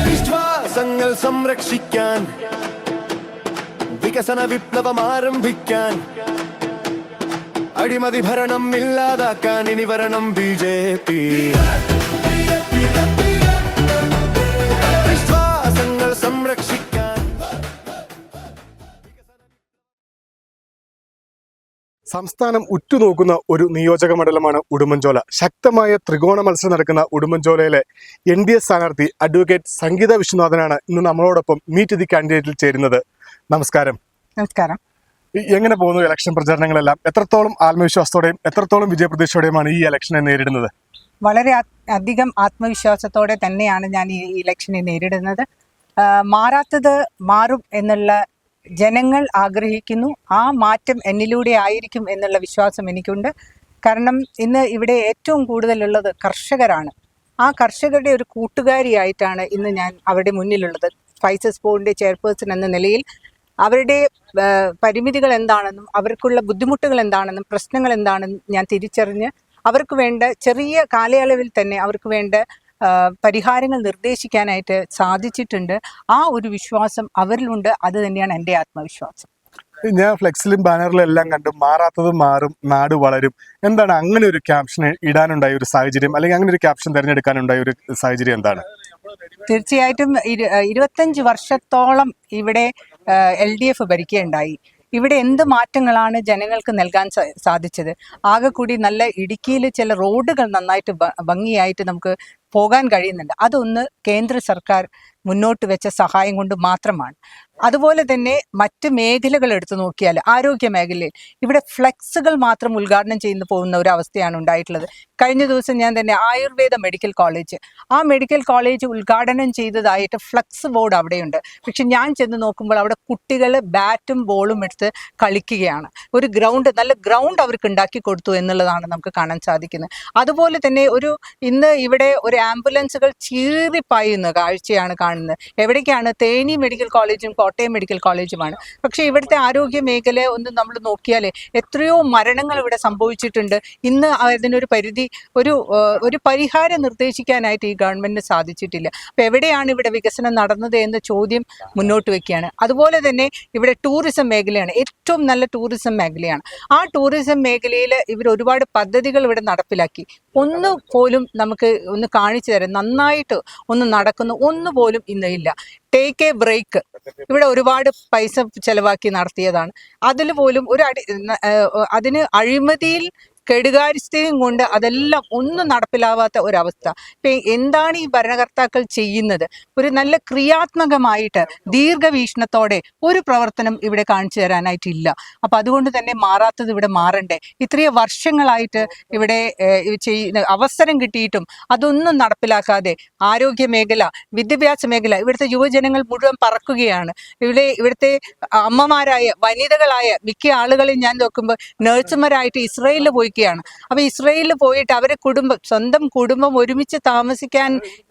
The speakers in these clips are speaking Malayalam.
വിശ്വാസങ്ങൾ സംരക്ഷിക്കാൻ വികസന വിപ്ലവം ആരംഭിക്കാൻ അഴിമതി ഭരണം ഇല്ലാതാക്കാൻ ഇനി വരണം ബി.ജെ.പി. വിശ്വാസങ്ങൾ സംരക്ഷിക്കാൻ. സംസ്ഥാനം ഉറ്റുനോക്കുന്ന ഒരു നിയോജക മണ്ഡലമാണ് ഉടുമ്പൻചോല. ശക്തമായ ത്രികോണ മത്സരം നടക്കുന്ന ഉടുമ്പൻചോലയിലെ NDA സ്ഥാനാർത്ഥി അഡ്വക്കേറ്റ് സംഗീത വിശ്വനാഥനാണ് ഇന്ന് നമ്മളോടൊപ്പം മീറ്റ് ദി കാൻഡിഡേറ്റിൽ ചേരുന്നത്. നമസ്കാരം. നമസ്കാരം. എങ്ങനെ പോകുന്നു ഇലക്ഷൻ പ്രചാരണങ്ങളെല്ലാം? എത്രത്തോളം ആത്മവിശ്വാസത്തോടെയും എത്രത്തോളം വിജയപ്രതീക്ഷയോടെയുമാണ് ഈ ഇലക്ഷനെ നേരിടുന്നത്? വളരെ അധികം ആത്മവിശ്വാസത്തോടെ തന്നെയാണ് ഞാൻ ഈ ഇലക്ഷനെ നേരിടുന്നത്. മാറാത്തത് മാറും എന്നുള്ള ജനങ്ങൾ ആഗ്രഹിക്കുന്നു. ആ മാറ്റം എന്നിലൂടെ ആയിരിക്കും എന്നുള്ള വിശ്വാസം എനിക്കുണ്ട്. കാരണം ഇന്ന് ഇവിടെ ഏറ്റവും കൂടുതലുള്ളത് കർഷകരാണ്. ആ കർഷകരുടെ ഒരു കൂട്ടുകാരിയായിട്ടാണ് ഇന്ന് ഞാൻ അവരുടെ മുന്നിലുള്ളത്. സ്പൈസസ് ബോർഡിൻ്റെ ചെയർപേഴ്സൺ എന്ന നിലയിൽ അവരുടെ പരിമിതികൾ എന്താണെന്നും അവർക്കുള്ള ബുദ്ധിമുട്ടുകൾ എന്താണെന്നും പ്രശ്നങ്ങൾ എന്താണെന്നും ഞാൻ തിരിച്ചറിഞ്ഞ് അവർക്ക് വേണ്ട ചെറിയ കാലയളവിൽ തന്നെ അവർക്ക് വേണ്ട പരിഹാരങ്ങൾ നിർദ്ദേശിക്കാനായിട്ട് സാധിച്ചിട്ടുണ്ട്. ആ ഒരു വിശ്വാസം അവരിലുണ്ട്. അത് തന്നെയാണ് എൻ്റെ ആത്മവിശ്വാസം. ഞാൻ ഫ്ലെക്സിലും ബാനറിലും എല്ലാം കണ്ടു മാറാത്തത് മാറും നാട് വളരും. എന്താണ് അങ്ങനെ ഒരു ക്യാപ്ഷൻ ഇടാനുണ്ടായ ഒരു സാഹചര്യം, അല്ലെങ്കിൽ അങ്ങനെ ഒരു ക്യാപ്ഷൻ തിരഞ്ഞെടുക്കാനുണ്ടായ ഒരു സാഹചര്യം എന്താണ്? തീർച്ചയായിട്ടും 25 വർഷത്തോളം ഇവിടെ LDF ഭരിക്കുകയുണ്ടായി. ഇവിടെ എന്ത് മാറ്റങ്ങളാണ് ജനങ്ങൾക്ക് നൽകാൻ സാധിച്ചത്? ആകെ കൂടി നല്ല ഇടുക്കിയിൽ ചില റോഡുകൾ നന്നായിട്ട് ഭംഗിയായിട്ട് നമുക്ക് പോകാൻ കഴിയുന്നുണ്ട്. അതൊന്ന് കേന്ദ്ര സർക്കാർ മുന്നോട്ട് വെച്ച സഹായം കൊണ്ട് മാത്രമാണ്. അതുപോലെ തന്നെ മറ്റ് മേഖലകൾ എടുത്തു നോക്കിയാൽ ആരോഗ്യ മേഖലയിൽ ഇവിടെ ഫ്ലെക്സുകൾ മാത്രം ഉദ്ഘാടനം ചെയ്തു പോകുന്ന ഒരു അവസ്ഥയാണ് ഉണ്ടായിട്ടുള്ളത്. കഴിഞ്ഞ ദിവസം ഞാൻ തന്നെ ആയുർവേദ മെഡിക്കൽ കോളേജ്, ആ മെഡിക്കൽ കോളേജ് ഉദ്ഘാടനം ചെയ്തതായിട്ട് ഫ്ലെക്സ് ബോർഡ് അവിടെയുണ്ട്. പക്ഷെ ഞാൻ ചെന്ന് നോക്കുമ്പോൾ അവിടെ കുട്ടികൾ ബാറ്റും ബോളും എടുത്ത് കളിക്കുകയാണ്. ഒരു നല്ല ഗ്രൗണ്ട് അവർക്ക് ഉണ്ടാക്കി കൊടുത്തു എന്നുള്ളതാണ് നമുക്ക് കാണാൻ സാധിക്കുന്നത്. അതുപോലെ തന്നെ ഇന്ന് ഇവിടെ ഒരു ആംബുലൻസുകൾ ചീറിപ്പായുന്ന കാഴ്ചയാണ് കാണുന്നത്. എവിടേക്കാണ്? തേനി മെഡിക്കൽ കോളേജും കോട്ടയം മെഡിക്കൽ കോളേജുമാണ്. പക്ഷേ ഇവിടുത്തെ ആരോഗ്യ മേഖല ഒന്ന് നമ്മൾ നോക്കിയാൽ എത്രയോ മരണങ്ങൾ ഇവിടെ സംഭവിച്ചിട്ടുണ്ട്. ഇന്ന് അതിനൊരു ഒരു പരിഹാരം നിർദ്ദേശിക്കാനായിട്ട് ഈ ഗവൺമെന്റിന് സാധിച്ചിട്ടില്ല. അപ്പോൾ എവിടെയാണ് ഇവിടെ വികസനം നടന്നത് എന്ന ചോദ്യം മുന്നോട്ട് വയ്ക്കുകയാണ്. അതുപോലെ തന്നെ ഇവിടെ ടൂറിസം മേഖലയാണ്, ഏറ്റവും നല്ല ടൂറിസം മേഖലയാണ്. ആ ടൂറിസം മേഖലയിൽ ഇവർ ഒരുപാട് പദ്ധതികൾ ഇവിടെ നടപ്പിലാക്കി. ഒന്ന് പോലും നമുക്ക് ഒന്ന് കാണിച്ചു തരാം, നന്നായിട്ട് ഒന്ന് നടക്കുന്നു ഒന്നുപോലും ഇന്ന് ഇല്ല. ടേക്ക് എ ബ്രേക്ക് ഇവിടെ ഒരുപാട് പൈസ ചെലവാക്കി നടത്തിയതാണ്. അതിൽ പോലും അതിന് അഴിമതിയിൽ കെടുകാര്യസ്ഥയും കൊണ്ട് അതെല്ലാം ഒന്നും നടപ്പിലാവാത്ത ഒരവസ്ഥ. ഇപ്പം എന്താണ് ഈ ഭരണകർത്താക്കൾ ചെയ്യുന്നത്? ഒരു നല്ല ക്രിയാത്മകമായിട്ട് ദീർഘവീക്ഷണത്തോടെ ഒരു പ്രവർത്തനം ഇവിടെ കാണിച്ചു തരാനായിട്ടില്ല. അപ്പം അതുകൊണ്ട് തന്നെ മാറാത്തത് ഇവിടെ മാറണ്ടേ? ഇത്രയും വർഷങ്ങളായിട്ട് ഇവിടെ ചെയ്യുന്ന അവസരം കിട്ടിയിട്ടും അതൊന്നും നടപ്പിലാക്കാതെ ആരോഗ്യ മേഖല, വിദ്യാഭ്യാസ മേഖല, ഇവിടുത്തെ യുവജനങ്ങൾ മുഴുവൻ പറക്കുകയാണ്. ഇവിടുത്തെ അമ്മമാരായ വനിതകളായ മിക്ക ആളുകളെയും ഞാൻ നോക്കുമ്പോൾ നഴ്സുമാരായിട്ട് ഇസ്രയേലിൽ പോയി. അപ്പൊ ഇസ്രയേലിൽ പോയിട്ട് അവരെ സ്വന്തം കുടുംബം ഒരുമിച്ച് താമസിക്കാൻ,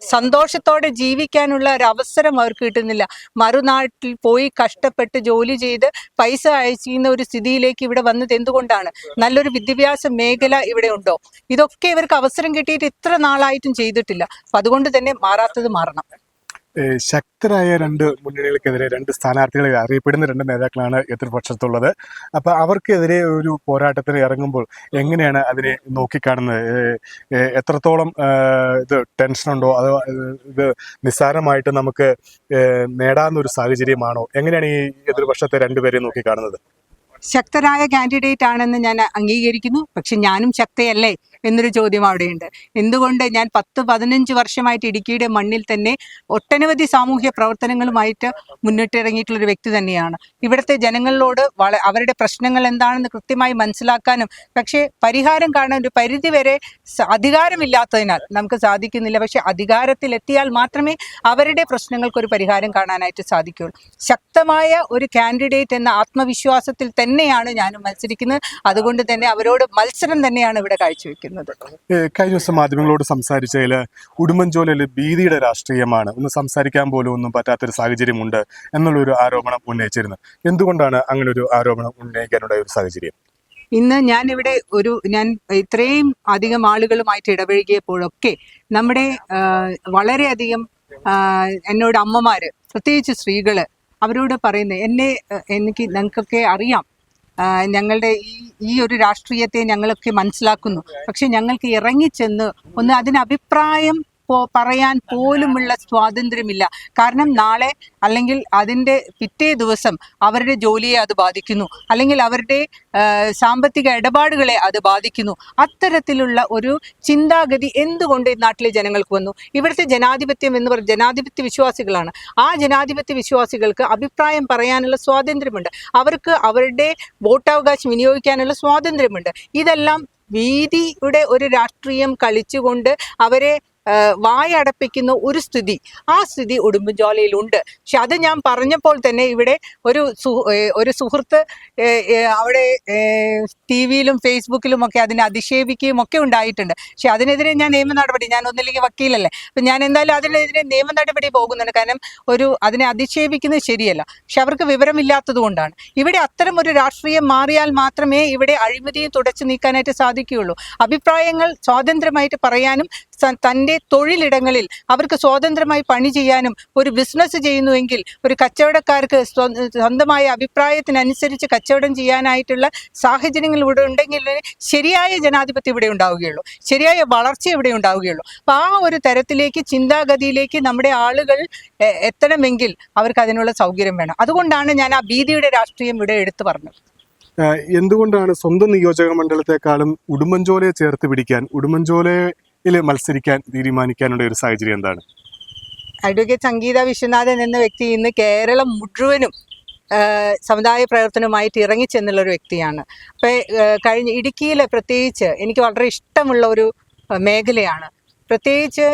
സന്തോഷത്തോടെ ജീവിക്കാനുള്ള ഒരു അവസരം അവർക്ക് കിട്ടുന്നില്ല. മറുനാട്ടിൽ പോയി കഷ്ടപ്പെട്ട് ജോലി ചെയ്ത് പൈസ അയച്ചിരുന്ന ഒരു സ്ഥിതിയിലേക്ക് ഇവിടെ വന്നത് എന്തുകൊണ്ടാണ്? നല്ലൊരു വിദ്യാഭ്യാസ മേഖല ഇവിടെ ഉണ്ടോ? ഇതൊക്കെ ഇവർക്ക് അവസരം കിട്ടിയിട്ട് ഇത്ര നാളായിട്ടും ചെയ്തിട്ടില്ല. അപ്പൊ അതുകൊണ്ട് തന്നെ മാറാത്തത് മാറണം. ശക്തരായ രണ്ട് മുന്നണികൾക്കെതിരെ രണ്ട് സ്ഥാനാർത്ഥികളെ അറിയപ്പെടുന്ന രണ്ട് നേതാക്കളാണ് എതിർപക്ഷത്തുള്ളത്. അപ്പൊ അവർക്കെതിരെ ഒരു പോരാട്ടത്തിന് ഇറങ്ങുമ്പോൾ എങ്ങനെയാണ് അതിനെ നോക്കിക്കാണുന്നത്? എത്രത്തോളം ഇത് ടെൻഷനുണ്ടോ, അതോ ഇത് നിസ്സാരമായിട്ട് നമുക്ക് നേടാവുന്ന ഒരു സാഹചര്യമാണോ? എങ്ങനെയാണ് ഈ എതിർപക്ഷത്തെ രണ്ടുപേരെയും നോക്കിക്കാണുന്നത്? ശക്തരായ കാൻഡിഡേറ്റ് ആണെന്ന് ഞാൻ അംഗീകരിക്കുന്നു. പക്ഷെ ഞാനും ശക്തയല്ലേ എന്നൊരു ചോദ്യം അവിടെയുണ്ട്. എന്തുകൊണ്ട്? ഞാൻ 10-15 വർഷമായിട്ട് ഇടുക്കിയുടെ മണ്ണിൽ തന്നെ ഒട്ടനവധി സാമൂഹ്യ പ്രവർത്തനങ്ങളുമായിട്ട് മുന്നിട്ടിറങ്ങിയിട്ടുള്ളൊരു വ്യക്തി തന്നെയാണ്. ഇവിടുത്തെ ജനങ്ങളോട് അവരുടെ പ്രശ്നങ്ങൾ എന്താണെന്ന് കൃത്യമായി മനസ്സിലാക്കാനും പക്ഷേ പരിഹാരം കാണാൻ ഒരു പരിധിവരെ അധികാരമില്ലാത്തതിനാൽ നമുക്ക് സാധിക്കുന്നില്ല. പക്ഷെ അധികാരത്തിലെത്തിയാൽ മാത്രമേ അവരുടെ പ്രശ്നങ്ങൾക്കൊരു പരിഹാരം കാണാനായിട്ട് സാധിക്കുകയുള്ളൂ. ശക്തമായ ഒരു കാൻഡിഡേറ്റ് എന്ന ആത്മവിശ്വാസത്തിൽ തന്നെയാണ് ഞാനും മത്സരിക്കുന്നത്. അതുകൊണ്ട് തന്നെ അവരോട് മത്സരം തന്നെയാണ് ഇവിടെ കാഴ്ചവെക്കുന്നത്. ചെയ്യുന്നത്. കഴിഞ്ഞ ദിവസം മാധ്യമങ്ങളോട് സംസാരിച്ചതിൽ ഉടുമ്പൻചോലയിൽ ഭീതിയുടെ രാഷ്ട്രീയമാണ്, ഒന്ന് സംസാരിക്കാൻ പോലും ഒന്നും പറ്റാത്തൊരു സാഹചര്യമുണ്ട് എന്നുള്ളൊരു ആരോപണം ഉന്നയിച്ചിരുന്നു. എന്തുകൊണ്ടാണ് അങ്ങനെ ഒരു ആരോപണം ഉന്നയിക്കാനുള്ള ഒരു സാഹചര്യം? ഇന്ന് ഞാൻ ഇത്രയും അധികം ആളുകളുമായിട്ട് ഇടപഴകിയപ്പോഴൊക്കെ നമ്മുടെ വളരെയധികം എന്നോട് അമ്മമാര്, പ്രത്യേകിച്ച് സ്ത്രീകള്, അവരോട് പറയുന്നത് ഞങ്ങൾക്കൊക്കെ അറിയാം, ഞങ്ങളുടെ ഈ ഒരു രാഷ്ട്രീയത്തെ ഞങ്ങളൊക്കെ മനസ്സിലാക്കുന്നു, പക്ഷെ ഞങ്ങൾക്ക് ഇറങ്ങിച്ചെന്ന് ഒന്ന് അതിന് അഭിപ്രായം പറയാൻ പോലുമുള്ള സ്വാതന്ത്ര്യമില്ല. കാരണം നാളെ അല്ലെങ്കിൽ അതിൻ്റെ പിറ്റേ ദിവസം അവരുടെ ജോലിയെ അത് ബാധിക്കുന്നു, അല്ലെങ്കിൽ അവരുടെ സാമ്പത്തിക ഇടപാടുകളെ അത് ബാധിക്കുന്നു. അത്തരത്തിലുള്ള ഒരു ചിന്താഗതി എന്തുകൊണ്ട് ഈ നാട്ടിലെ ജനങ്ങൾക്ക് വന്നു? ഇവിടുത്തെ ജനാധിപത്യം എന്ന് പറയുന്നത് ജനാധിപത്യ വിശ്വാസികളാണ്. ആ ജനാധിപത്യ വിശ്വാസികൾക്ക് അഭിപ്രായം പറയാനുള്ള സ്വാതന്ത്ര്യമുണ്ട്, അവർക്ക് അവരുടെ വോട്ടവകാശം വിനിയോഗിക്കാനുള്ള സ്വാതന്ത്ര്യമുണ്ട്. ഇതെല്ലാം ഭീതിയുടെ ഒരു രാഷ്ട്രീയം കളിച്ചുകൊണ്ട് അവരെ വായടപ്പിക്കുന്ന ഒരു സ്ഥിതി, ആ സ്ഥിതി ഉടുമ്പൻചോലയിലുണ്ട്. പക്ഷെ അത് ഞാൻ പറഞ്ഞപ്പോൾ തന്നെ ഇവിടെ ഒരു സുഹൃത്ത് അവിടെ TV-യിലും ഫേസ്ബുക്കിലും ഒക്കെ അതിനെ അധിക്ഷേപിക്കുകയും ഒക്കെ ഉണ്ടായിട്ടുണ്ട്. പക്ഷെ അതിനെതിരെ ഞാൻ നിയമ നടപടി, ഞാൻ ഒന്നില്ലെങ്കിൽ വക്കീലല്ലേ, അപ്പം ഞാൻ എന്തായാലും അതിനെതിരെ നിയമ നടപടി പോകുന്നുണ്ട്. കാരണം അതിനെ അധിക്ഷേപിക്കുന്നത് ശരിയല്ല. പക്ഷെ അവർക്ക് വിവരമില്ലാത്തത് കൊണ്ടാണ്. ഇവിടെ അത്തരം ഒരു രാഷ്ട്രീയം മാറിയാൽ മാത്രമേ ഇവിടെ അഴിമതിയെ തുടച്ചു നീക്കാനായിട്ട് സാധിക്കുകയുള്ളൂ. അഭിപ്രായങ്ങൾ സ്വാതന്ത്ര്യമായിട്ട് പറയാനും തൻ്റെ തൊഴിലിടങ്ങളിൽ അവർക്ക് സ്വതന്ത്രമായി പണി ചെയ്യാനും, ഒരു ബിസിനസ് ചെയ്യുന്നുവെങ്കിൽ ഒരു കച്ചവടക്കാർക്ക് സ്വന്തമായ അഭിപ്രായത്തിനനുസരിച്ച് കച്ചവടം ചെയ്യാനായിട്ടുള്ള സാഹചര്യങ്ങൾ ഇവിടെ ഉണ്ടെങ്കിൽ ശരിയായ ജനാധിപത്യം ഇവിടെ ഉണ്ടാവുകയുള്ളൂ, ശരിയായ വളർച്ച ഇവിടെ ഉണ്ടാവുകയുള്ളൂ. അപ്പോൾ ആ ഒരു തരത്തിലേക്ക് ചിന്താഗതിയിലേക്ക് നമ്മുടെ ആളുകൾ എത്തണമെങ്കിൽ അവർക്ക് അതിനുള്ള സൗകര്യം വേണം. അതുകൊണ്ടാണ് ഞാൻ ആ ഭീതിയുടെ രാഷ്ട്രീയം ഇവിടെ എടുത്തു പറഞ്ഞത്. എന്തുകൊണ്ടാണ് സ്വന്തം നിയോജക മണ്ഡലത്തെക്കാളും ഉടുമ്പൻചോലയെ ചേർത്ത് പിടിക്കാൻ, ഉടുമ്പൻചോലയിൽ മത്സരിക്കാൻ തീരുമാനിക്കാനുള്ള ഒരു സാഹചര്യം എന്താണ്? അഡ്വക്കേറ്റ് സംഗീത വിശ്വനാഥൻ എന്ന വ്യക്തി ഇന്ന് കേരളം മുഴുവനും സമുദായ പ്രവർത്തനവുമായിട്ട് ഇറങ്ങിച്ചെന്നുള്ള ഒരു വ്യക്തിയാണ്. അപ്പോൾ കഴിഞ്ഞ ഇടുക്കിയിൽ പ്രത്യേകിച്ച് എനിക്ക് വളരെ ഇഷ്ടമുള്ള ഒരു മേഖലയാണ്. പ്രത്യേകിച്ച്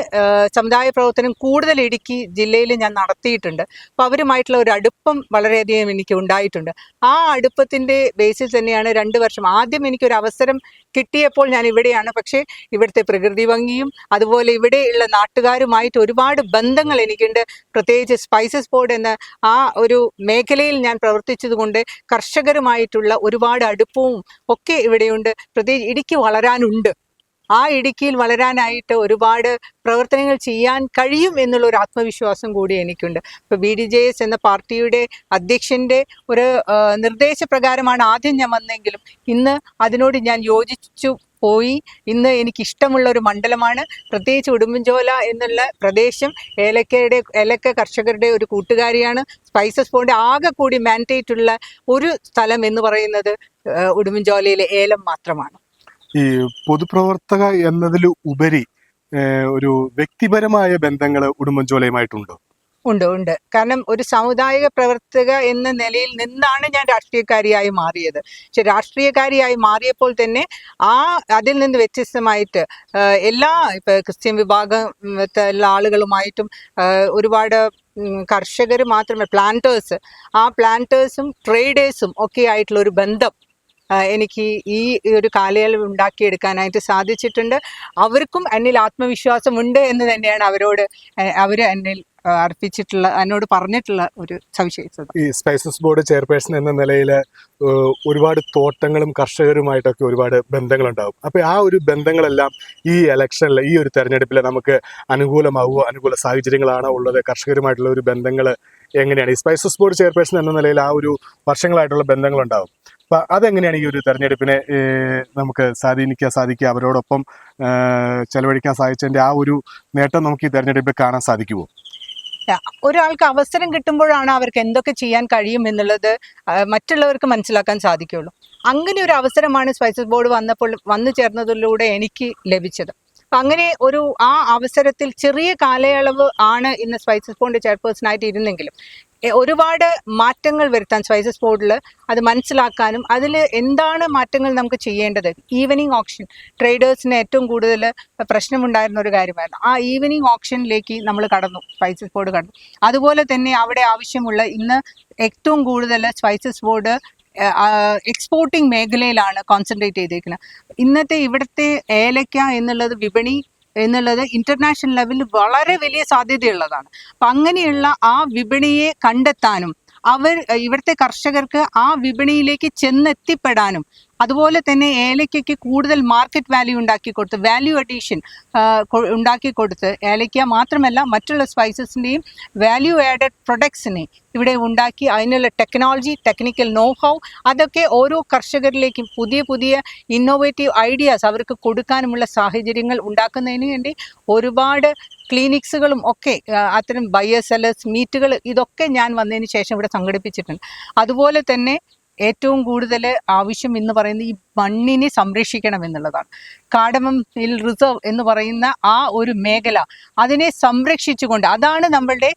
സമുദായ പ്രവർത്തനം കൂടുതൽ ഇടുക്കി ജില്ലയിൽ ഞാൻ നടത്തിയിട്ടുണ്ട്. അപ്പോൾ അവരുമായിട്ടുള്ള ഒരു അടുപ്പം വളരെയധികം എനിക്ക് ഉണ്ടായിട്ടുണ്ട്. ആ അടുപ്പത്തിൻ്റെ ബേസിൽ തന്നെയാണ് 2 വർഷം ആദ്യം എനിക്കൊരു അവസരം കിട്ടിയപ്പോൾ ഞാൻ ഇവിടെയാണ്. പക്ഷേ ഇവിടുത്തെ പ്രകൃതി ഭംഗിയും അതുപോലെ ഇവിടെയുള്ള നാട്ടുകാരുമായിട്ട് ഒരുപാട് ബന്ധങ്ങൾ എനിക്കുണ്ട്. പ്രത്യേകിച്ച് സ്പൈസസ് ബോർഡ് എന്ന ആ ഒരു മേഖലയിൽ ഞാൻ പ്രവർത്തിച്ചതുകൊണ്ട് കർഷകരുമായിട്ടുള്ള ഒരുപാട് അടുപ്പവും ഒക്കെ ഇവിടെയുണ്ട്. പ്രത്യേകിച്ച് ഇടുക്കി വളരാനുണ്ട്. ആ ഇടുക്കിയിൽ വളരാനായിട്ട് ഒരുപാട് പ്രവർത്തനങ്ങൾ ചെയ്യാൻ കഴിയും എന്നുള്ളൊരു ആത്മവിശ്വാസം കൂടി എനിക്കുണ്ട്. ഇപ്പോൾ BDJS എന്ന പാർട്ടിയുടെ അധ്യക്ഷൻ്റെ ഒരു നിർദ്ദേശപ്രകാരമാണ് ആദ്യം ഞാൻ വന്നെങ്കിലും ഇന്ന് അതിനോട് ഞാൻ യോജിച്ചു പോയി. ഇന്ന് എനിക്കിഷ്ടമുള്ള ഒരു മണ്ഡലമാണ്. പ്രത്യേകിച്ച് ഉടുമ്പൻചോല എന്നുള്ള പ്രദേശം ഏലക്ക കർഷകരുടെ ഒരു കൂട്ടുകാരിയാണ്. സ്പൈസസ് ബോർഡ് ആകെ കൂടി മാൻഡേറ്റ് ഉള്ള ഒരു സ്ഥലം എന്ന് പറയുന്നത് ഉടുമ്പൻചോലയിലെ ഏലം മാത്രമാണ്. ഈ പൊതുപ്രവർത്തക എന്നതിൽ ഉപരി ഒരു വ്യക്തിപരമായ ബന്ധങ്ങൾ ഉടുമ്പൻചോലയുമായിട്ടുണ്ടോ? ഉണ്ട്. കാരണം ഒരു സാമുദായിക പ്രവർത്തക എന്ന നിലയിൽ നിന്നാണ് ഞാൻ രാഷ്ട്രീയക്കാരിയായി മാറിയത്. പക്ഷെ രാഷ്ട്രീയക്കാരിയായി മാറിയപ്പോൾ തന്നെ അതിൽ നിന്ന് വ്യത്യസ്തമായിട്ട് ഇപ്പൊ ക്രിസ്ത്യൻ വിഭാഗത്തിലുള്ള ആളുകളുമായിട്ടും ഒരുപാട് കർഷകർ മാത്രമേ പ്ലാന്റേഴ്സും ട്രേഡേഴ്സും ഒക്കെ ആയിട്ടുള്ള ഒരു ബന്ധം എനിക്ക് ഈ ഒരു കാലയളവ് ഉണ്ടാക്കിയെടുക്കാനായിട്ട് സാധിച്ചിട്ടുണ്ട്. അവർക്കും എന്നിൽ ആത്മവിശ്വാസമുണ്ട് എന്ന് തന്നെയാണ് അവർ എന്നോട് പറഞ്ഞിട്ടുള്ള ഒരു സവിശേഷത. ഈ സ്പൈസസ് ബോർഡ് ചെയർപേഴ്സൺ എന്ന നിലയിൽ ഒരുപാട് തോട്ടങ്ങളും കർഷകരുമായിട്ടൊക്കെ ഒരുപാട് ബന്ധങ്ങളുണ്ടാവും. അപ്പോൾ ആ ഒരു ബന്ധങ്ങളെല്ലാം ഈ ഇലക്ഷനിൽ, ഈ ഒരു തെരഞ്ഞെടുപ്പിൽ നമുക്ക് അനുകൂല സാഹചര്യങ്ങളാണോ ഉള്ളത്? കർഷകരുമായിട്ടുള്ള ഒരു ബന്ധങ്ങൾ എങ്ങനെയാണ്? ഈ സ്പൈസസ് ബോർഡ് ചെയർപേഴ്സൺ എന്ന നിലയിൽ ആ ഒരു വർഷങ്ങളായിട്ടുള്ള ബന്ധങ്ങളുണ്ടാവും. അപ്പം അതെങ്ങനെയാണ് ഈ ഒരു തെരഞ്ഞെടുപ്പിനെ നമുക്ക് സാധിക്കുക, അവരോടൊപ്പം ചെലവഴിക്കാൻ സാധിച്ചതിൻ്റെ ആ ഒരു നേട്ടം നമുക്ക് ഈ തെരഞ്ഞെടുപ്പിൽ കാണാൻ സാധിക്കുമോ? ഒരാൾക്ക് അവസരം കിട്ടുമ്പോഴാണ് അവർക്ക് എന്തൊക്കെ ചെയ്യാൻ കഴിയും എന്നുള്ളത് മറ്റുള്ളവർക്ക് മനസ്സിലാക്കാൻ സാധിക്കുള്ളൂ. അങ്ങനെ ഒരു അവസരമാണ് സ്പൈസസ് ബോർഡ് വന്നു ചേർന്നതിലൂടെ എനിക്ക് ലഭിച്ചത്. അങ്ങനെ ആ അവസരത്തിൽ ചെറിയ കാലയളവ് ആണ് ഇന്ന് സ്പൈസസ് ബോർഡ് ചെയർപേഴ്സണായിട്ട് ഇരുന്നെങ്കിലും ഒരുപാട് മാറ്റങ്ങൾ വരുത്താൻ സ്പൈസസ് ബോർഡിൽ അത് മനസ്സിലാക്കാനും അതിൽ എന്താണ് മാറ്റങ്ങൾ നമുക്ക് ചെയ്യേണ്ടത്. ഈവനിങ് ഓപ്ഷൻ ട്രേഡേഴ്സിന് ഏറ്റവും കൂടുതൽ പ്രശ്നമുണ്ടായിരുന്ന ഒരു കാര്യമായിരുന്നു. ആ ഈവനിങ് ഓപ്ഷനിലേക്ക് നമ്മൾ സ്പൈസസ് ബോർഡ് കടന്നു. അതുപോലെ തന്നെ അവിടെ ആവശ്യമുള്ള ഇന്ന് ഏറ്റവും കൂടുതൽ സ്പൈസസ് ബോർഡ് എക്സ്പോർട്ടിംഗ് മേഖലയിലാണ് കോൺസെൻട്രേറ്റ് ചെയ്തേക്കുന്നത്. ഇന്നത്തെ ഇവിടുത്തെ ഏലക്ക എന്നുള്ളത് വിപണി എന്നുള്ളത് ഇന്റർനാഷണൽ ലെവലിൽ വളരെ വലിയ സാധ്യതയുള്ളതാണ്. അപ്പം അങ്ങനെയുള്ള ആ വിപണിയെ കണ്ടെത്താനും ഇവിടുത്തെ കർഷകർക്ക് ആ വിപണിയിലേക്ക് ചെന്നെത്തിപ്പെടാനും അതുപോലെ തന്നെ ഏലയ്ക്കയ്ക്ക് കൂടുതൽ മാർക്കറ്റ് വാല്യൂ ഉണ്ടാക്കി കൊടുത്ത് വാല്യൂ അഡീഷൻ ഉണ്ടാക്കി കൊടുത്ത് ഏലയ്ക്ക മാത്രമല്ല മറ്റുള്ള സ്പൈസസിൻ്റെയും വാല്യൂ ആഡഡ് പ്രൊഡക്ട്സിനെ ഇവിടെ ഉണ്ടാക്കി അതിനുള്ള ടെക്നോളജി ടെക്നിക്കൽ നോ ഹൗ അതൊക്കെ ഓരോ കർഷകരിലേക്കും പുതിയ പുതിയ ഇന്നോവേറ്റീവ് ഐഡിയാസ് അവർക്ക് കൊടുക്കാനുമുള്ള സാഹചര്യങ്ങൾ ഉണ്ടാക്കുന്നതിന് വേണ്ടി ഒരുപാട് ക്ലിനിക്സുകളും ഒക്കെ അത്തരം ബയർ സെല്ലേഴ്സ് മീറ്റുകൾ ഇതൊക്കെ ഞാൻ വന്നതിന് ശേഷം ഇവിടെ സംഘടിപ്പിച്ചിട്ടുണ്ട്. അതുപോലെ തന്നെ ഏറ്റവും കൂടുതൽ ആവശ്യം എന്ന് പറയുന്നത് ഈ മണ്ണിനെ സംരക്ഷിക്കണം എന്നുള്ളതാണ്. കാർഡമം ഹിൽ റിസർവ് എന്ന് പറയുന്ന ആ ഒരു മേഖല അതിനെ സംരക്ഷിച്ചുകൊണ്ട് അതാണ് നമ്മളുടെ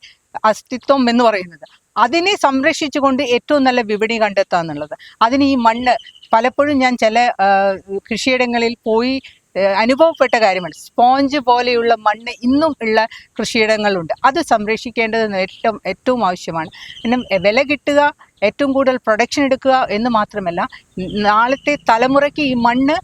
അസ്തിത്വം എന്ന് പറയുന്നത്. അതിനെ സംരക്ഷിച്ചുകൊണ്ട് ഏറ്റവും നല്ല വിപണി കണ്ടെത്തുക എന്നുള്ളത്. അതിന് ഈ മണ്ണ് പലപ്പോഴും ഞാൻ ചില കൃഷിയിടങ്ങളിൽ പോയി അനുഭവപ്പെട്ട കാര്യമാണ്. സ്പോഞ്ച് പോലെയുള്ള മണ്ണ് ഇന്നും ഉള്ള കൃഷിയിടങ്ങളുണ്ട്. അത് സംരക്ഷിക്കേണ്ടത് ഏറ്റവും ആവശ്യമാണ്. പിന്നെ വില കിട്ടുക, ഏറ്റവും കൂടുതൽ പ്രൊഡക്ഷൻ എടുക്കുക എന്ന് മാത്രമല്ല, നാളത്തെ തലമുറയ്ക്ക് ഈ മണ്ണ്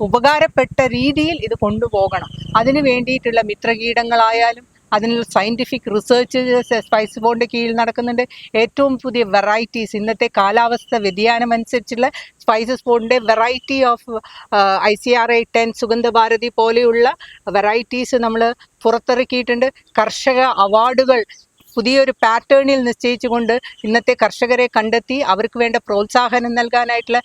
ഉപകാരപ്പെട്ട രീതിയിൽ ഇത് കൊണ്ടുപോകണം. അതിന് വേണ്ടിയിട്ടുള്ള മിത്രകീടങ്ങളായാലും അതിനുള്ള സയൻറ്റിഫിക് റിസർച്ച് സ്പൈസ് ബോർഡിൻ്റെ കീഴിൽ നടക്കുന്നുണ്ട്. ഏറ്റവും പുതിയ വെറൈറ്റീസ് ഇന്നത്തെ കാലാവസ്ഥ വ്യതിയാനം അനുസരിച്ചുള്ള സ്പൈസസ് ബോർഡിൻ്റെ വെറൈറ്റി ഓഫ് ICRA 10 സുഗന്ധഭാരതി പോലെയുള്ള വെറൈറ്റീസ് നമ്മൾ പുറത്തിറക്കിയിട്ടുണ്ട്. കർഷക അവാർഡുകൾ പുതിയൊരു പാറ്റേണിൽ നിശ്ചയിച്ചുകൊണ്ട് ഇന്നത്തെ കർഷകരെ കണ്ടെത്തി അവർക്ക് വേണ്ട പ്രോത്സാഹനം നൽകാനായിട്ടുള്ള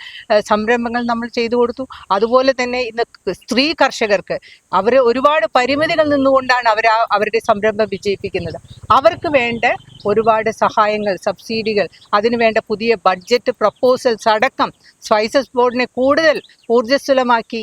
സംരംഭങ്ങൾ നമ്മൾ ചെയ്തു കൊടുത്തു. അതുപോലെ തന്നെ ഇന്ന് സ്ത്രീ കർഷകർക്ക് അവർ ഒരുപാട് പരിമിതികൾ നിന്നുകൊണ്ടാണ് അവരുടെ സംരംഭം വിജയിപ്പിക്കുന്നത്. അവർക്ക് വേണ്ട ഒരുപാട് സഹായങ്ങൾ, സബ്സിഡികൾ, അതിനുവേണ്ട പുതിയ ബഡ്ജറ്റ് പ്രപ്പോസൽസ് അടക്കം സ്പൈസസ് ബോർഡിനെ കൂടുതൽ ഊർജ്ജസ്വലമാക്കി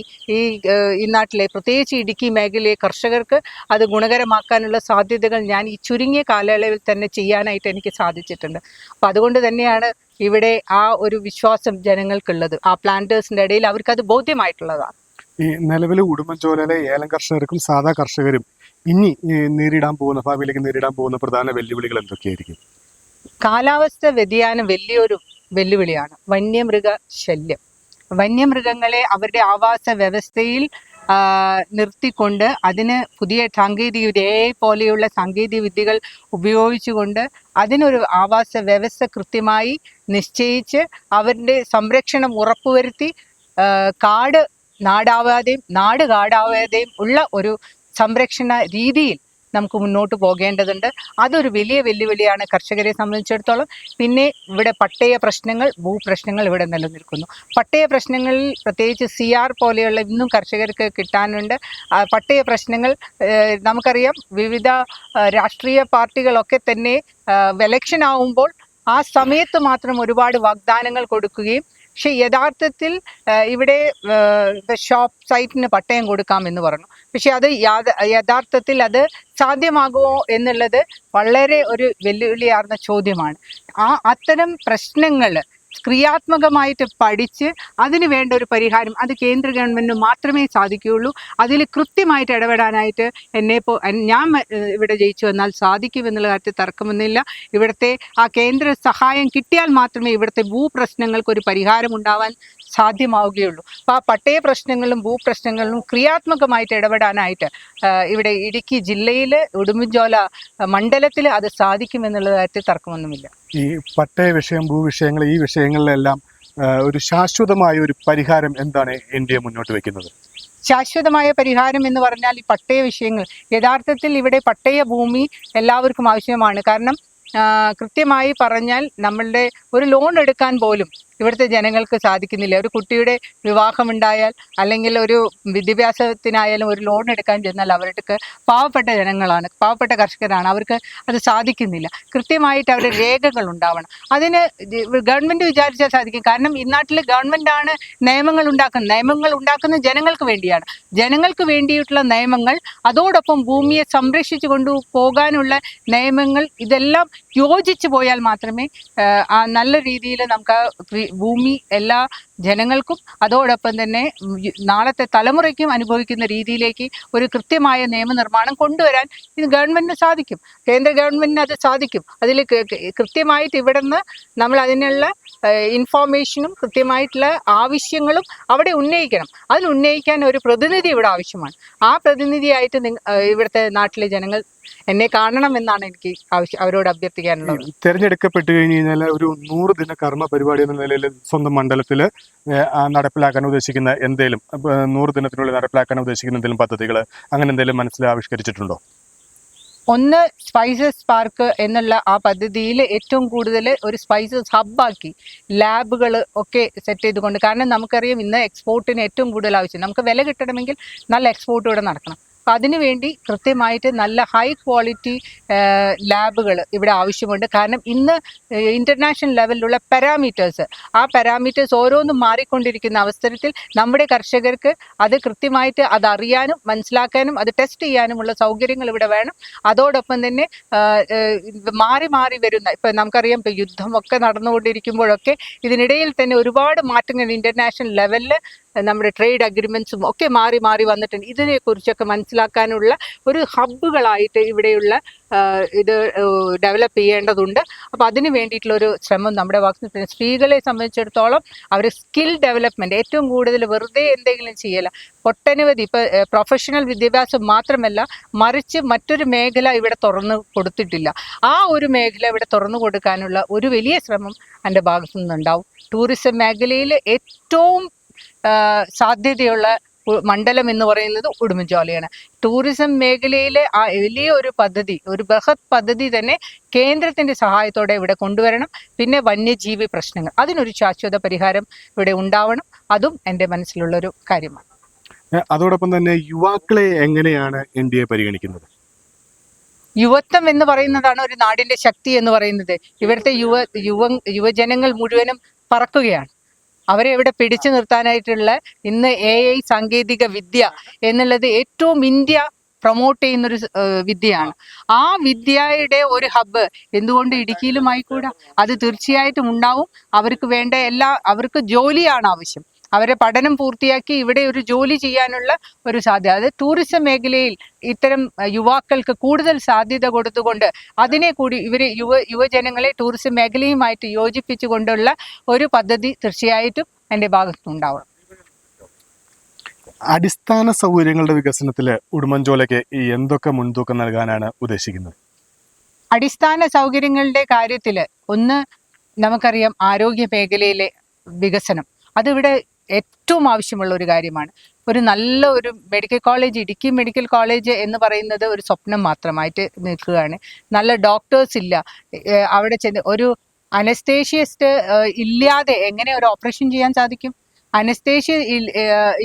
ഈ നാട്ടിലെ പ്രത്യേകിച്ച് ഇടുക്കി മേഖലയിലെ കർഷകർക്ക് അത് ഗുണകരമാക്കാനുള്ള സാധ്യതകൾ ഞാൻ ഈ ചുരുങ്ങിയ കാലയളവിൽ തന്നെ ചെയ്യാനായിട്ട് എനിക്ക് സാധിച്ചിട്ടുണ്ട്. അപ്പം അതുകൊണ്ട് തന്നെയാണ് ഇവിടെ ആ ഒരു വിശ്വാസം ജനങ്ങൾക്കുള്ളത്. ആ പ്ലാന്റേഴ്സിൻ്റെ ഇടയിൽ അവർക്കത് ബോധ്യമായിട്ടുള്ളതാണ്. ഈ നിലവിൽ ഉടുമ്പൻചോലയിലെ ഏലം കർഷകർക്കും സാധാ കർഷകരും ഇനി ഭാവിയിലേക്ക് നേരിടാൻ പോകുന്ന പ്രധാന വെല്ലുവിളികൾ എന്തൊക്കെയായിരിക്കും? കാലാവസ്ഥ വ്യതിയാനം വലിയൊരു വെല്ലുവിളിയാണ്. വന്യമൃഗ ശല്യം. വന്യമൃഗങ്ങളെ അവരുടെ ആവാസ വ്യവസ്ഥയിൽ നിർത്തിക്കൊണ്ട് അതിന് പുതിയ സാങ്കേതിക പോലെയുള്ള സാങ്കേതിക വിദ്യകൾ ഉപയോഗിച്ചുകൊണ്ട് അതിനൊരു ആവാസ വ്യവസ്ഥ കൃത്യമായി നിശ്ചയിച്ച് അവരുടെ സംരക്ഷണം ഉറപ്പുവരുത്തി കാട് കാടാവാതെയും ഉള്ള ഒരു സംരക്ഷണ രീതിയിൽ നമുക്ക് മുന്നോട്ട് പോകേണ്ടതുണ്ട്. അതൊരു വലിയ വെല്ലുവിളിയാണ് കർഷകരെ സംബന്ധിച്ചിടത്തോളം. പിന്നെ ഇവിടെ പട്ടയ പ്രശ്നങ്ങൾ, ഭൂപ്രശ്നങ്ങൾ ഇവിടെ നിലനിൽക്കുന്നു. പട്ടയ പ്രശ്നങ്ങളിൽ പ്രത്യേകിച്ച് CR പോലെയുള്ള ഇന്നും കർഷകർക്ക് കിട്ടാനുണ്ട്. പട്ടയ പ്രശ്നങ്ങൾ നമുക്കറിയാം, വിവിധ രാഷ്ട്രീയ പാർട്ടികളൊക്കെ തന്നെ ഇലക്ഷൻ ആവുമ്പോൾ ആ സമയത്ത് മാത്രം ഒരുപാട് വാഗ്ദാനങ്ങൾ കൊടുക്കുകയും പക്ഷെ യഥാർത്ഥത്തിൽ ഇവിടെ ഷോപ്പ് സൈറ്റിന് പട്ടയം കൊടുക്കാമെന്ന് പറഞ്ഞു. പക്ഷെ അത് യഥാർത്ഥത്തിൽ അത് സാധ്യമാകുമോ എന്നുള്ളത് വളരെ ഒരു വെല്ലുവിളിയാർന്ന ചോദ്യമാണ്. അത്തരം പ്രശ്നങ്ങൾ ക്രിയാത്മകമായിട്ട് പഠിച്ച് അതിന് വേണ്ട ഒരു പരിഹാരം അത് കേന്ദ്ര ഗവൺമെൻറ്റിന് മാത്രമേ സാധിക്കുകയുള്ളൂ. അതിൽ കൃത്യമായിട്ട് ഇടപെടാനായിട്ട് ഞാൻ ഇവിടെ ജയിച്ചു വന്നാൽ സാധിക്കുമെന്നുള്ള കാര്യത്തിൽ തർക്കമൊന്നുമില്ല. ഇവിടുത്തെ ആ കേന്ദ്ര സഹായം കിട്ടിയാൽ മാത്രമേ ഇവിടുത്തെ ഭൂപ്രശ്നങ്ങൾക്കൊരു പരിഹാരം ഉണ്ടാവാൻ സാധ്യമാവുകയുള്ളൂ. അപ്പോൾ ആ പട്ടയ പ്രശ്നങ്ങളിലും ഭൂപ്രശ്നങ്ങളിലും ക്രിയാത്മകമായിട്ട് ഇടപെടാനായിട്ട് ഇവിടെ ഇടുക്കി ജില്ലയിൽ ഉടുമ്പൻചോല മണ്ഡലത്തിൽ അത് സാധിക്കുമെന്നുള്ള കാര്യത്തിൽ തർക്കമൊന്നുമില്ല. ഈ പട്ടയ വിഷയം, ഭൂവിഷയങ്ങൾ, ഈ വിഷയങ്ങളിലെല്ലാം ഒരു ശാശ്വതമായ ഒരു പരിഹാരം എന്താണ് NDA മുന്നോട്ട് വയ്ക്കുന്നത്? ശാശ്വതമായ പരിഹാരം എന്ന് പറഞ്ഞാൽ ഈ പട്ടയ വിഷയങ്ങൾ യഥാർത്ഥത്തിൽ ഇവിടെ പട്ടയ ഭൂമി എല്ലാവർക്കും ആവശ്യമാണ്. കാരണം കൃത്യമായി പറഞ്ഞാൽ നമ്മളുടെ ഒരു ലോൺ എടുക്കാൻ പോലും ഇവിടുത്തെ ജനങ്ങൾക്ക് സാധിക്കുന്നില്ല. ഒരു കുട്ടിയുടെ വിവാഹമുണ്ടായാൽ അല്ലെങ്കിൽ ഒരു വിദ്യാഭ്യാസത്തിനായാലും ഒരു ലോൺ എടുക്കാൻ ചെന്നാൽ അവർക്ക് പാവപ്പെട്ട ജനങ്ങളാണ്, പാവപ്പെട്ട കർഷകരാണ്, അവർക്ക് അത് സാധിക്കുന്നില്ല. കൃത്യമായിട്ട് അവരുടെ രേഖകൾ ഉണ്ടാവണം. അതിന് ഗവൺമെൻറ് വിചാരിച്ചാൽ സാധിക്കും. കാരണം ഈ നാട്ടിൽ ഗവൺമെൻറ്റാണ് നിയമങ്ങൾ ഉണ്ടാക്കുന്നത് ജനങ്ങൾക്ക് വേണ്ടിയാണ്. ജനങ്ങൾക്ക് വേണ്ടിയിട്ടുള്ള നിയമങ്ങൾ, അതോടൊപ്പം ഭൂമിയെ സംരക്ഷിച്ചു കൊണ്ടുപോകാനുള്ള നിയമങ്ങൾ, ഇതെല്ലാം യോജിച്ചു പോയാൽ മാത്രമേ നല്ല രീതിയിൽ നമുക്ക് ഭൂമി എല്ലാ ജനങ്ങൾക്കും അതോടൊപ്പം തന്നെ നാളത്തെ തലമുറയ്ക്കും അനുഭവിക്കുന്ന രീതിയിലേക്ക് ഒരു കൃത്യമായ നിയമനിർമ്മാണം കൊണ്ടുവരാൻ ഇത് ഗവൺമെന്റിന് സാധിക്കും. കേന്ദ്ര ഗവൺമെന്റിന് അത് സാധിക്കും. അതിൽ കൃത്യമായിട്ട് ഇവിടെ നിന്ന് നമ്മൾ അതിനുള്ള ഇൻഫോർമേഷനും കൃത്യമായിട്ടുള്ള ആവശ്യങ്ങളും അവിടെ ഉന്നയിക്കണം. അതിൽ ഉന്നയിക്കാൻ ഒരു പ്രതിനിധി ഇവിടെ ആവശ്യമാണ്. ആ പ്രതിനിധിയായിട്ട് ഇവിടുത്തെ നാട്ടിലെ ജനങ്ങൾ എന്നെ കാണണമെന്നാണ് എനിക്ക് അവരോട് അഭ്യർത്ഥിക്കാനുള്ളത്. തെരഞ്ഞെടുക്കപ്പെട്ടു കഴിഞ്ഞ് കഴിഞ്ഞാൽ ഒരു 100 ദിന കർമ്മ പരിപാടി എന്ന നിലയിൽ സ്വന്തം മണ്ഡലത്തിൽ നടപ്പിലാക്കാൻ ഉദ്ദേശിക്കുന്ന എന്തെങ്കിലും 100 ദിനത്തിനുള്ളിൽ നടപ്പിലാക്കാൻ ഉദ്ദേശിക്കുന്ന എന്തെങ്കിലും പദ്ധതികൾ അങ്ങനെ എന്തെങ്കിലും മനസ്സിൽ ആവിഷ്കരിച്ചിട്ടുണ്ടോ? ഒന്ന്, സ്പൈസസ് പാർക്ക് എന്നുള്ള ആ പദ്ധതിയിൽ ഏറ്റവും കൂടുതൽ ഒരു സ്പൈസസ് ഹബ്ബാക്കി ലാബുകൾ ഒക്കെ സെറ്റ് ചെയ്തുകൊണ്ട്, കാരണം നമുക്കറിയാം ഇന്ന് എക്സ്പോർട്ടിന് ഏറ്റവും കൂടുതൽ ആവശ്യം, നമുക്ക് വില കിട്ടണമെങ്കിൽ നല്ല എക്സ്പോർട്ട് ഇവിടെ നടക്കണം. അപ്പം അതിനുവേണ്ടി കൃത്യമായിട്ട് നല്ല ഹൈ ക്വാളിറ്റി ലാബുകൾ ഇവിടെ ആവശ്യമുണ്ട്. കാരണം ഇന്ന് ഇൻ്റർനാഷണൽ ലെവലിലുള്ള പാരാമീറ്റേഴ്സ്, ആ പാരാമീറ്റേഴ്സ് ഓരോന്നും മാറിക്കൊണ്ടിരിക്കുന്ന അവസരത്തിൽ നമ്മുടെ കർഷകർക്ക് അത് കൃത്യമായിട്ട് അതറിയാനും മനസ്സിലാക്കാനും അത് ടെസ്റ്റ് ചെയ്യാനുമുള്ള സൗകര്യങ്ങൾ ഇവിടെ വേണം. അതോടൊപ്പം തന്നെ മാറി മാറി വരുന്ന, ഇപ്പം നമുക്കറിയാം ഇപ്പം യുദ്ധമൊക്കെ നടന്നുകൊണ്ടിരിക്കുമ്പോഴൊക്കെ ഇതിനിടയിൽ തന്നെ ഒരുപാട് മാറ്റങ്ങൾ ഇൻ്റർനാഷണൽ ലെവലിൽ നമ്മുടെ ട്രേഡ് അഗ്രിമെൻറ്റ്സും ഒക്കെ മാറി മാറി വന്നിട്ടുണ്ട്. ഇതിനെക്കുറിച്ചൊക്കെ മനസ്സിലാക്കാനുള്ള ഒരു ഹബ്ബുകളായിട്ട് ഇവിടെയുള്ള ഇത് ഡെവലപ്പ് ചെയ്യേണ്ടതുണ്ട്. അപ്പോൾ അതിന് വേണ്ടിയിട്ടുള്ളൊരു ശ്രമം നമ്മുടെ ഭാഗത്ത്. സ്ത്രീകളെ സംബന്ധിച്ചിടത്തോളം അവർ സ്കിൽ ഡെവലപ്മെൻറ്റ് ഏറ്റവും കൂടുതൽ വെറുതെ എന്തെങ്കിലും ചെയ്യല, ഒട്ടനവധി ഇപ്പോൾ പ്രൊഫഷണൽ വിദ്യാഭ്യാസം മാത്രമല്ല മറിച്ച് മറ്റൊരു മേഖല ഇവിടെ തുറന്നു കൊടുത്തിട്ടില്ല. ആ ഒരു മേഖല ഇവിടെ തുറന്നു കൊടുക്കാനുള്ള ഒരു വലിയ ശ്രമം എൻ്റെ ഭാഗത്തു നിന്നുണ്ടാവും. ടൂറിസം മേഖലയിൽ ഏറ്റവും സാധ്യതയുള്ള മണ്ഡലം എന്ന് പറയുന്നത് ഉടുമ്പൻചോലയാണ്. ടൂറിസം മേഖലയിലെ ആ വലിയ ഒരു പദ്ധതി, ഒരു ബൃഹത് പദ്ധതി തന്നെ കേന്ദ്രത്തിൻ്റെ സഹായത്തോടെ ഇവിടെ കൊണ്ടുവരണം. പിന്നെ വന്യജീവി പ്രശ്നങ്ങൾ, അതിനൊരു ശാശ്വത പരിഹാരം ഇവിടെ ഉണ്ടാവണം. അതും എൻ്റെ മനസ്സിലുള്ളൊരു കാര്യമാണ്. അതോടൊപ്പം തന്നെ യുവാക്കളെ എങ്ങനെയാണ് NDA പരിഗണിക്കുന്നത്? യുവത്വം എന്ന് പറയുന്നതാണ് ഒരു നാടിൻ്റെ ശക്തി എന്ന് പറയുന്നത്. ഇവിടുത്തെ യുവജനങ്ങൾ മുഴുവനും പറക്കുകയാണ്. അവരെ ഇവിടെ പിടിച്ചു നിർത്താനായിട്ടുള്ള ഇന്ന് AI സാങ്കേതിക വിദ്യ എന്നുള്ളത് ഏറ്റവും ഇന്ത്യ പ്രൊമോട്ട് ചെയ്യുന്നൊരു വിദ്യയാണ്. ആ വിദ്യയുടെ ഒരു ഹബ്ബ് എന്തുകൊണ്ട് ഇടുക്കിയിലും ആയിക്കൂടാ? അത് തീർച്ചയായിട്ടും ഉണ്ടാവും. അവർക്ക് വേണ്ട അവർക്ക് ജോലിയാണ് ആവശ്യം. അവരെ പഠനം പൂർത്തിയാക്കി ഇവിടെ ഒരു ജോലി ചെയ്യാനുള്ള ഒരു സാധ്യത, അത് ടൂറിസം മേഖലയിൽ ഇത്തരം യുവാക്കൾക്ക് കൂടുതൽ സാധ്യത കൊടുത്തുകൊണ്ട് അതിനെ കൂടി യുവജനങ്ങളെ ടൂറിസം മേഖലയുമായിട്ട് യോജിപ്പിച്ചുകൊണ്ടുള്ള ഒരു പദ്ധതി തീർച്ചയായിട്ടും എൻ്റെ ഭാഗത്തുനിന്നുണ്ടാവണം. അടിസ്ഥാന സൗകര്യങ്ങളുടെ വികസനത്തിൽ ഉടുമ്പൻചോലയ്ക്ക് എന്തൊക്കെ മുൻതൂക്കം നൽകാനാണ് ഉദ്ദേശിക്കുന്നത്? അടിസ്ഥാന സൗകര്യങ്ങളുടെ കാര്യത്തിൽ ഒന്ന്, നമുക്കറിയാം ആരോഗ്യ മേഖലയിലെ വികസനം, അതിവിടെ ഏറ്റവും ആവശ്യമുള്ള ഒരു കാര്യമാണ്. ഒരു നല്ല ഒരു medical college, Idukki medical college എന്ന് പറയുന്നത് ഒരു സ്വപ്നം മാത്രമായിട്ട് നിൽക്കുകയാണ്. നല്ല ഡോക്ടേഴ്സ് ഇല്ല. അവിടെ ചെന്ന് ഒരു അനസ്തേഷ്യസ്റ്റ് ഇല്ലാതെ എങ്ങനെ ഒരു ഓപ്പറേഷൻ ചെയ്യാൻ സാധിക്കും? അനസ്തേഷ്യ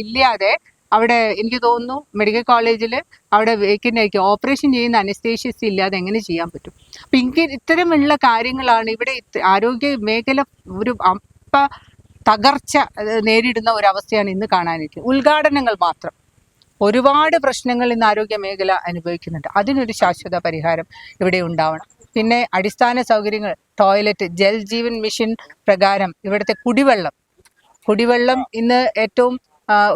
ഇല്ലാതെ അവിടെ എനിക്ക് തോന്നുന്നു മെഡിക്കൽ കോളേജിൽ അവിടെ വേക്കൻ്റ് ആയിരിക്കും. ഓപ്പറേഷൻ ചെയ്യുന്ന അനസ്തേഷ്യസ് ഇല്ലാതെ എങ്ങനെ ചെയ്യാൻ പറ്റും? അപ്പം ഇത്തരമുള്ള കാര്യങ്ങളാണ് ഇവിടെ ആരോഗ്യ മേഖല ഒരു തകർച്ച നേരിടുന്ന ഒരവസ്ഥയാണ് ഇന്ന് കാണാനായിട്ട്. ഉദ്ഘാടനങ്ങൾ മാത്രം ഒരുപാട് പ്രശ്നങ്ങൾ ഇന്ന് ആരോഗ്യ മേഖല അനുഭവിക്കുന്നുണ്ട്. അതിനൊരു ശാശ്വത പരിഹാരം ഇവിടെ ഉണ്ടാവണം. പിന്നെ അടിസ്ഥാന സൗകര്യങ്ങൾ, ടോയ്ലറ്റ്, ജൽ ജീവൻ മിഷൻ പ്രകാരം ഇവിടുത്തെ കുടിവെള്ളം ഇന്ന് ഏറ്റവും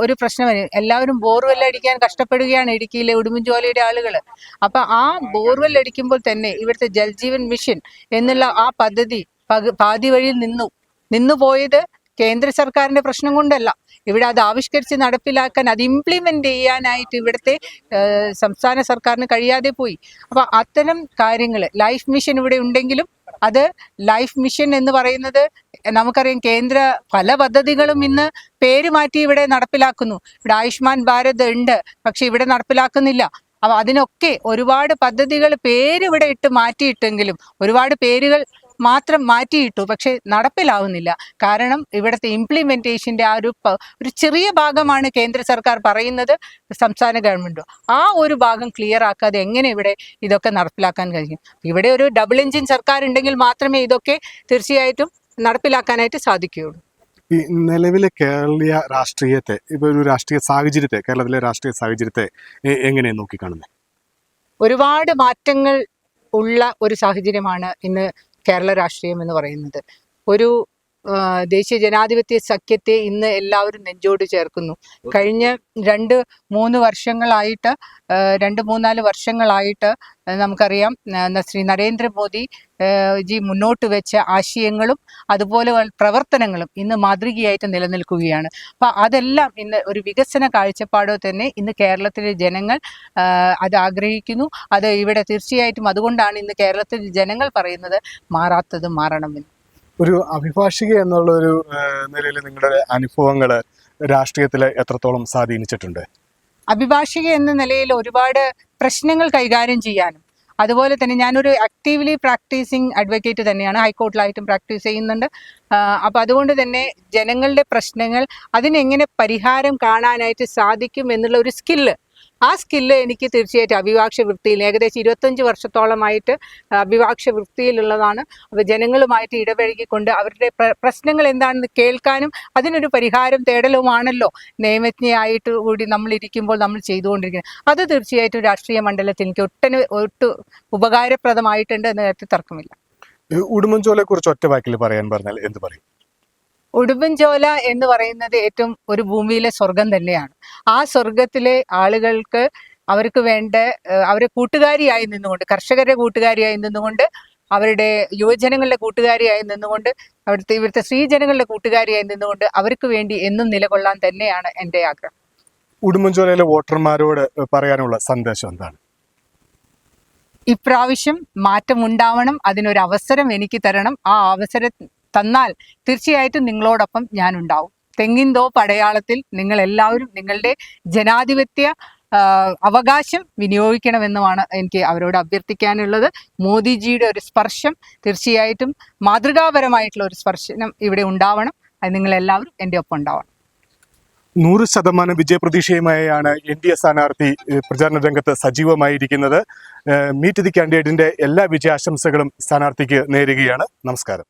ഒരു പ്രശ്നമാണ്. എല്ലാവരും ബോർവെൽ അടിക്കാൻ കഷ്ടപ്പെടുകയാണ് ഇടുക്കിയിലെ ഉടുമ്പൻചോലയുടെ ആളുകൾ. അപ്പം ആ ബോർവെൽ അടിക്കുമ്പോൾ തന്നെ ഇവിടുത്തെ ജൽ ജീവൻ മിഷൻ എന്നുള്ള ആ പദ്ധതി പാതി വഴിയിൽ നിന്നുപോയത് കേന്ദ്ര സർക്കാരിൻ്റെ പ്രശ്നം കൊണ്ടല്ല. ഇവിടെ അത് ആവിഷ്കരിച്ച് നടപ്പിലാക്കാൻ, അത് ഇംപ്ലിമെൻ്റ് ചെയ്യാനായിട്ട് ഇവിടുത്തെ സംസ്ഥാന സർക്കാരിന് കഴിയാതെ പോയി. അപ്പോൾ അത്തരം കാര്യങ്ങൾ ലൈഫ് മിഷൻ ഇവിടെ ഉണ്ടെങ്കിലും അത് ലൈഫ് മിഷൻ എന്ന് പറയുന്നത് നമുക്കറിയാം കേന്ദ്ര പല പദ്ധതികളും ഇന്ന് പേര് മാറ്റി ഇവിടെ നടപ്പിലാക്കുന്നു. ഇവിടെ ആയുഷ്മാൻ ഭാരത് ഉണ്ട്, പക്ഷെ ഇവിടെ നടപ്പിലാക്കുന്നില്ല. അപ്പോൾ അതിനൊക്കെ ഒരുപാട് പദ്ധതികൾ പേര് ഇവിടെ ഇട്ട് മാറ്റിയിട്ടെങ്കിലും ഒരുപാട് പേരുകൾ മാത്രം മാറ്റിയിട്ടു, പക്ഷെ നടപ്പിലാവുന്നില്ല. കാരണം ഇവിടുത്തെ ഇംപ്ലിമെൻറ്റേഷൻ്റെ ആ ഒരു ചെറിയ ഭാഗമാണ് കേന്ദ്ര സർക്കാർ പറയുന്നത്, സംസ്ഥാന ഗവൺമെൻറ്റും ആ ഒരു ഭാഗം ക്ലിയർ ആക്കാതെ എങ്ങനെ ഇവിടെ ഇതൊക്കെ നടപ്പിലാക്കാൻ കഴിയും? ഇവിടെ ഒരു ഡബിൾ എഞ്ചിൻ സർക്കാർ ഉണ്ടെങ്കിൽ മാത്രമേ ഇതൊക്കെ തീർച്ചയായിട്ടും നടപ്പിലാക്കാനായിട്ട് സാധിക്കുകയുള്ളൂ. ഈ നിലവിലെ കേരളീയ രാഷ്ട്രീയത്തെ, ഇപ്പോൾ ഒരു രാഷ്ട്രീയ സാഹചര്യത്തെ, കേരളത്തിലെ രാഷ്ട്രീയ സാഹചര്യത്തെ എങ്ങനെയാണ് നോക്കിക്കാണുന്നത്? ഒരുപാട് മാറ്റങ്ങൾ ഉള്ള ഒരു സാഹചര്യമാണ് ഇന്ന് കേരള രാഷ്ട്രീയം എന്ന് പറയുന്നത്. ഒരു ദേശീയ ജനാധിപത്യ സഖ്യത്തെ ഇന്ന് എല്ലാവരും നെഞ്ചോട് ചേർക്കുന്നു. കഴിഞ്ഞ 2-3 വർഷങ്ങളായിട്ട് 2-3-4 വർഷങ്ങളായിട്ട് നമുക്കറിയാം ശ്രീ നരേന്ദ്രമോദി ജി മുന്നോട്ട് വെച്ച ആശയങ്ങളും അതുപോലെ പ്രവർത്തനങ്ങളും ഇന്ന് മാതൃകയായിട്ട് നിലനിൽക്കുകയാണ്. അപ്പം അതെല്ലാം ഇന്ന് ഒരു വികസന കാഴ്ചപ്പാടോ തന്നെ ഇന്ന് കേരളത്തിലെ ജനങ്ങൾ അത് ആഗ്രഹിക്കുന്നു. അത് ഇവിടെ തീർച്ചയായിട്ടും അതുകൊണ്ടാണ് ഇന്ന് കേരളത്തിലെ ജനങ്ങൾ പറയുന്നത് മാറാത്തത് മാറണമെന്ന്. ഒരു അഭിഭാഷിക എന്നുള്ള ഒരു നിലയിൽ നിങ്ങളുടെ അനുഭവങ്ങൾ രാഷ്ട്രീയത്തിൽ എത്രത്തോളം സ്വാധീനിച്ചിട്ടുണ്ട്? അഭിഭാഷിക എന്ന നിലയിൽ ഒരുപാട് പ്രശ്നങ്ങൾ കൈകാര്യം ചെയ്യാനും അതുപോലെ തന്നെ ഞാനൊരു ആക്റ്റീവ്ലി പ്രാക്ടീസിങ് അഡ്വക്കേറ്റ് തന്നെയാണ്. ഹൈക്കോർട്ടിലായിട്ടും പ്രാക്ടീസ് ചെയ്യുന്നുണ്ട്. അപ്പോൾ അതുകൊണ്ട് തന്നെ ജനങ്ങളുടെ പ്രശ്നങ്ങൾ അതിനെങ്ങനെ പരിഹാരം കാണാനായിട്ട് സാധിക്കും എന്നുള്ള ഒരു സ്കില്ല്, ആ സ്കില്ല് എനിക്ക് തീർച്ചയായിട്ടും അഭിഭാഷക വൃത്തിയിൽ ഏകദേശം 25 വർഷത്തോളമായിട്ട് അഭിഭാഷക വൃത്തിയിലുള്ളതാണ്. അപ്പോൾ ജനങ്ങളുമായിട്ട് ഇടപഴകിക്കൊണ്ട് അവരുടെ പ്രശ്നങ്ങൾ എന്താണെന്ന് കേൾക്കാനും അതിനൊരു പരിഹാരം തേടലുമാണല്ലോ നിയമജ്ഞയായിട്ട് കൂടി നമ്മൾ ഇരിക്കുമ്പോൾ നമ്മൾ ചെയ്തുകൊണ്ടിരിക്കുന്നത്. അത് തീർച്ചയായിട്ടും രാഷ്ട്രീയ മണ്ഡലത്തിൽ എനിക്ക് ഒട്ടും ഉപകാരപ്രദമായിട്ടുണ്ട് എന്ന കാര്യത്തിൽ തർക്കമില്ല. ഉടുമ്പൻചോലയെ കുറിച്ച് ഒറ്റ വാക്കിൽ പറയാൻ പറഞ്ഞാൽ എന്ത് പറയും? ഉടുമ്പൻചോല എന്ന് പറയുന്നത് ഏറ്റവും ഒരു ഭൂമിയിലെ സ്വർഗം തന്നെയാണ്. ആ സ്വർഗത്തിലെ ആളുകൾക്ക് അവർക്ക് വേണ്ട അവരെ കൂട്ടുകാരിയായി നിന്നുകൊണ്ട്, കർഷകരുടെ കൂട്ടുകാരിയായി നിന്നുകൊണ്ട്, അവരുടെ യുവജനങ്ങളുടെ കൂട്ടുകാരിയായി നിന്നുകൊണ്ട്, ഇവിടുത്തെ സ്ത്രീജനങ്ങളുടെ കൂട്ടുകാരിയായി നിന്നുകൊണ്ട് അവർക്ക് വേണ്ടി എന്നും നിലകൊള്ളാൻ തന്നെയാണ് എൻ്റെ ആഗ്രഹം. ഉടുമ്പൻചോലയിലെ വോട്ടർമാരോട് പറയാനുള്ള സന്ദേശം എന്താണ്? ഇപ്രാവശ്യം മാറ്റമുണ്ടാവണം, അതിനൊരു അവസരം എനിക്ക് തരണം. ആ അവസരം തന്നാൽ തീർച്ചയായിട്ടും നിങ്ങളോടൊപ്പം ഞാനുണ്ടാവും. തെങ്ങിൻ തോപ്പ് അടയാളത്തിൽ നിങ്ങൾ എല്ലാവരും നിങ്ങളുടെ ജനാധിപത്യ അവകാശം വിനിയോഗിക്കണമെന്നുമാണ് എനിക്ക് അവരോട് അഭ്യർത്ഥിക്കാനുള്ളത്. മോദിജിയുടെ ഒരു സ്പർശം തീർച്ചയായിട്ടും മാതൃകാപരമായിട്ടുള്ള ഒരു സ്പർശനം ഇവിടെ ഉണ്ടാവണം. അത് നിങ്ങളെല്ലാവരും എൻ്റെ ഒപ്പം ഉണ്ടാവണം. 100% വിജയപ്രതീക്ഷയുമായാണ് NDA സ്ഥാനാർത്ഥി പ്രചാരണ രംഗത്ത് സജീവമായിരിക്കുന്നത്. മീറ്റ് ദി കാൻഡിഡേറ്റിന്റെ എല്ലാ വിജയാശംസകളും സ്ഥാനാർത്ഥിക്ക് നേരുകയാണ്. നമസ്കാരം.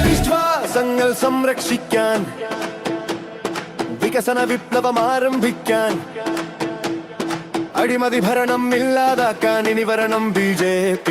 വിശ്വാസങ്ങൾ സംരക്ഷിക്കാൻ, വികസന വിപ്ലവം ആരംഭിക്കാൻ, അഴിമതി ഭരണം ഇല്ലാതാക്കാൻ ഇനി വരണം BJP.